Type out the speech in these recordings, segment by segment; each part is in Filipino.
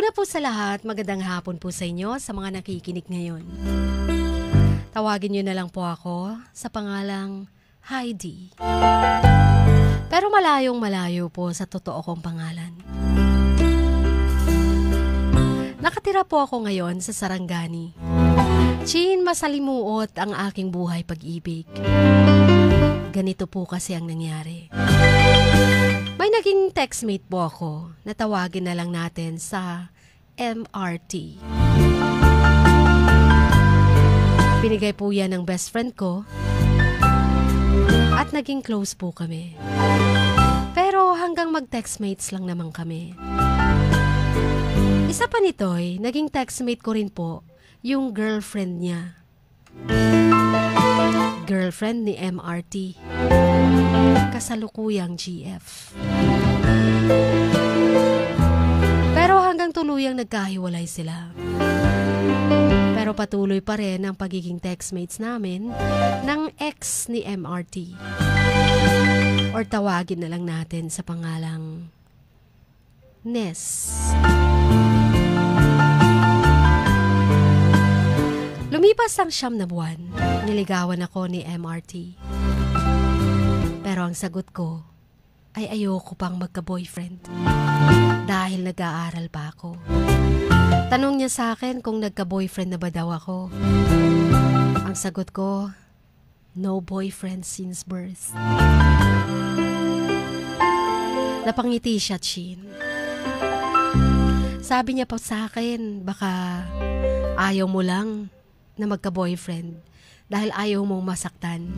Una po sa lahat, magandang hapon po sa inyo sa mga nakikinig ngayon. Tawagin niyo na lang po ako sa pangalang Heidi. Pero malayong malayo po sa totoo kong pangalan. Nakatira po ako ngayon sa Sarangani. Chin, masalimuot ang aking buhay pag-ibig. Ganito po kasi ang nangyari. May naging textmate po ako na tawagin na lang natin sa MRT. Binigay po yan ng best friend ko at naging close po kami. Pero hanggang mag-textmates lang naman kami. Isa pa nito'y naging textmate ko rin po yung girlfriend niya. Girlfriend ni MRT. Kasalukuyang GF. Pero hanggang tuluyang nagkahiwalay sila. Pero patuloy pa rin ang pagiging textmates namin ng ex ni MRT. Or tawagin na lang natin sa pangalang Ness. Lumipas ang 9 na buwan, niligawan ako ni MRT. Pero ang sagot ko ay ayoko pang magka-boyfriend dahil nag-aaral pa ako. Tanong niya sa akin kung nagka-boyfriend na ba daw ako. Ang sagot ko, no boyfriend since birth. Napangiti siya, Chin. Sabi niya pa sa akin, baka ayaw mo lang na magka-boyfriend dahil ayaw mong masaktan.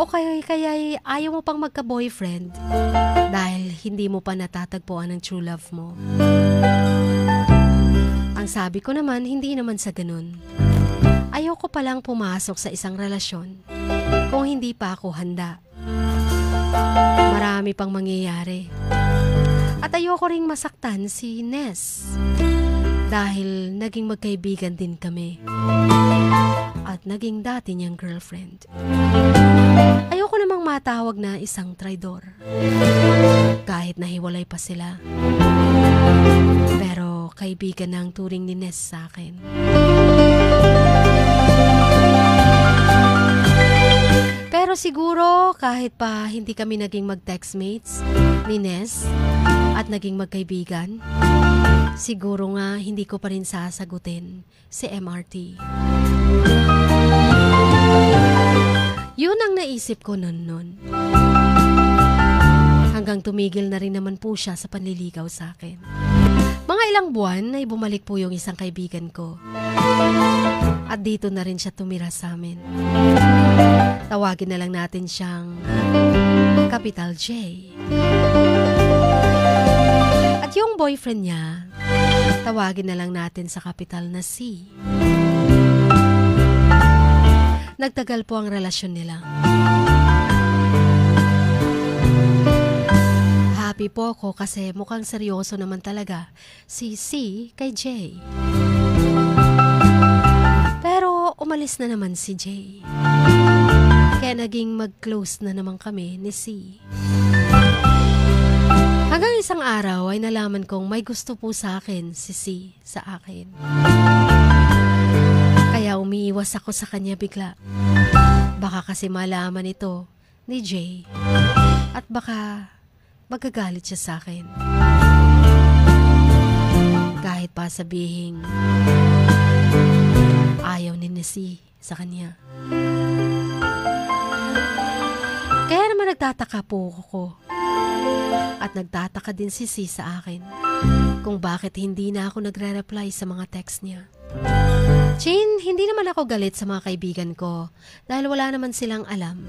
O kaya ayaw mo pang magka-boyfriend dahil hindi mo pa natatagpuan ang true love mo. Ang sabi ko naman, hindi naman sa ganun. Ayaw ko palang pumasok sa isang relasyon kung hindi pa ako handa. Marami pang mangyayari. At ayoko ring masaktan si Ness dahil naging magkaibigan din kami at naging dati niyang girlfriend. Ayoko namang matawag na isang traidor kahit nahiwalay pa sila. Pero kaibigan na ang turing ni Ness sa akin. Pero siguro kahit pa hindi kami naging mag-textmates ni Ness at naging magkaibigan, siguro nga hindi ko pa rin sasagutin si MRT. Yun ang naisip ko nun. Hanggang tumigil na rin naman po siya sa panliligaw sa akin. Mga ilang buwan ay bumalik po yung isang kaibigan ko. At dito na rin siya tumira sa amin. Tawagin na lang natin siyang Capital J. At yung boyfriend niya, tawagin na lang natin sa capital na C. Nagtagal po ang relasyon nila. Happy po ako kasi mukhang seryoso naman talaga si C kay J. Pero umalis na naman si J. Kaya naging mag-close na naman kami ni C. Hanggang isang araw ay nalaman kong may gusto po sa akin si C sa akin. Kaya umiiwas ako sa kanya bigla. Baka kasi malaman ito ni J at baka magagalit siya sa akin. Kahit pa sabihing ayaw ni C sa kanya. Kaya naman nagtataka po ako. At nagtataka din si C sa akin kung bakit hindi na ako nagre-reply sa mga text niya. Chin, hindi naman ako galit sa mga kaibigan ko dahil wala naman silang alam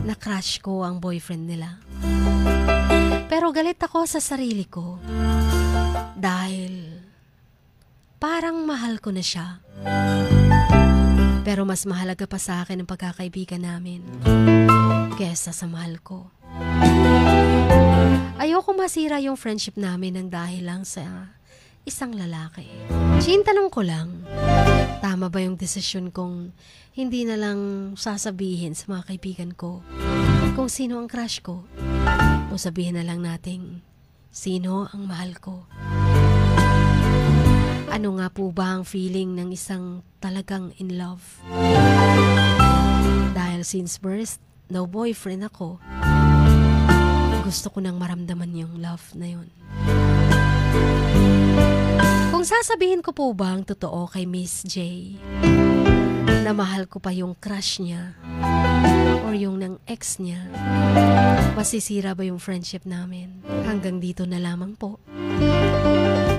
na crush ko ang boyfriend nila. Pero galit ako sa sarili ko dahil parang mahal ko na siya. Pero mas mahalaga pa sa akin ang pagkakaibigan namin kesa sa mahal ko. Ayoko masira yung friendship namin ng dahil lang sa isang lalaki. Chin, tanong ko lang, tama ba yung desisyon kong hindi na lang sasabihin sa mga kaibigan ko kung sino ang crush ko? O sabihin na lang nating sino ang mahal ko. Ano nga po ba ang feeling ng isang talagang in love? Dahil since birth, no boyfriend ako, gusto ko nang maramdaman yung love na yun. Kung sasabihin ko po ba ang totoo kay Miss J, na mahal ko pa yung crush niya or yung ng ex niya, masisira ba yung friendship namin? Hanggang dito na lamang po.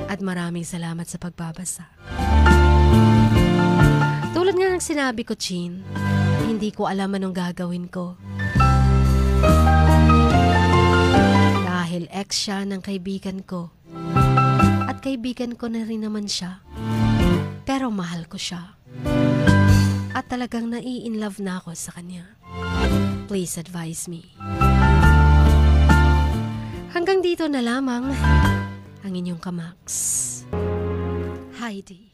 At maraming salamat sa pagbabasa. Tulad nga ng sinabi ko, Chin, hindi ko alam anong gagawin ko. Dahil ex siya ng kaibigan ko. At kaibigan ko na rin naman siya. Pero mahal ko siya. At talagang nai-inlove na ako sa kanya. Please advise me. Hanggang dito na lamang ang inyong Kamax, Heidi.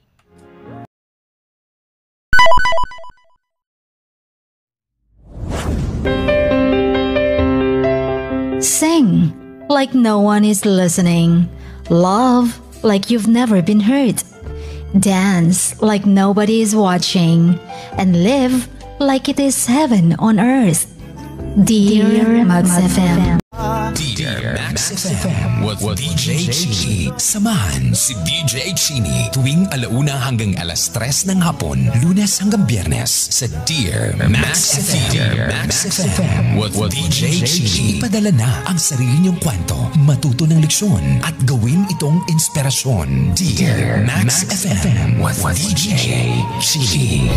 Sing like no one is listening. Love like you've never been hurt. Dance like nobody is watching. And live like it is heaven on earth. Dear Max FM. Dear Max FM with DJ Chini. Samahan si DJ Chini tuwing 1:00 hanggang 3:00 ng hapon, Lunes hanggang Biyernes sa Dear Max FM. Dear Max FM with DJ Chini. Ipadala na ang sarili niyong kwento, matuto ng leksyon at gawin itong inspirasyon. Dear Max FM with DJ Chini.